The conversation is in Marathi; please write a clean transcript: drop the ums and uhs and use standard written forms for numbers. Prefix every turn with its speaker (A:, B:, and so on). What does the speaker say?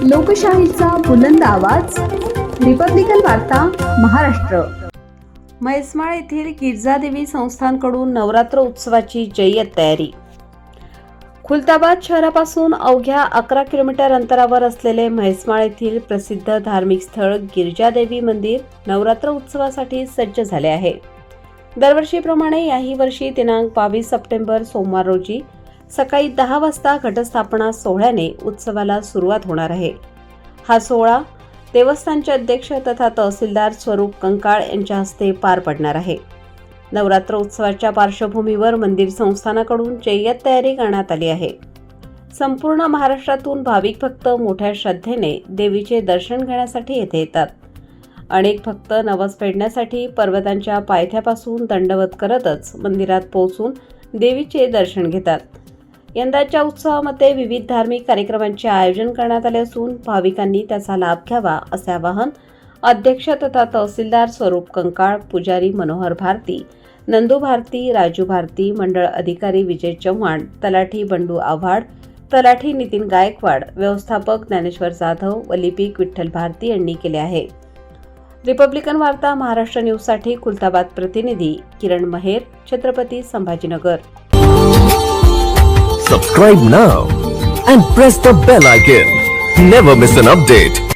A: लोकशाहीचा बुलंद आवाज, रिपब्लिकन वार्ता महाराष्ट्र। म्हैसमाळ येथील गिरजादेवी संस्थानकडून नवरात्र उत्सवाची जय्यत तयारी। खुलताबाद शहरापासून अवघ्या 11 किलोमीटर अंतरावर असलेले म्हैसमाळ येथील प्रसिद्ध धार्मिक स्थळ गिरजादेवी मंदिर नवरात्र उत्सवासाठी सज्ज झाले आहे। दरवर्षीप्रमाणे याही वर्षी दिनांक 22 सप्टेंबर सोमवार रोजी सकाळी 10 वाजता घटस्थापना सोहळ्याने उत्सवाला सुरुवात होणार आहे। हा सोहळा देवस्थानचे अध्यक्ष तथा तहसीलदार स्वरूप कंकाळ यांच्या हस्ते पार पडणार आहे। नवरात्र उत्सवाच्या पार्श्वभूमीवर मंदिर संस्थानाकडून जय्यत तयारी करण्यात आली आहे। संपूर्ण महाराष्ट्रातून भाविक भक्त मोठ्या श्रद्धेने देवीचे दर्शन घेण्यासाठी येथे येतात। अनेक भक्त नवस फेडण्यासाठी पर्वतांच्या पायथ्यापासून दंडवत करतच मंदिरात पोहोचून देवीचे दर्शन घेतात। यंदाच्या उत्सवामध्ये विविध धार्मिक कार्यक्रमांचे आयोजन करण्यात आले असून भाविकांनी त्याचा लाभ घ्यावा असे आवाहन अध्यक्ष तथा तहसीलदार स्वरूप कंकाळ, पुजारी मनोहर भारती, नंदू भारती, राजू भारती, मंडळ अधिकारी विजय चव्हाण, तलाठी बंडू आव्हाड, तलाठी नितीन गायकवाड, व्यवस्थापक ज्ञानेश्वर जाधव व लिपिक विठ्ठल भारती यांनी केले आहे। रिपब्लिकन वार्ता महाराष्ट्र न्यूजसाठी खुलताबाद प्रतिनिधी किरण महेर, Chhatrapati Sambhajinagar.
B: Subscribe now and press the bell icon. Never miss an update.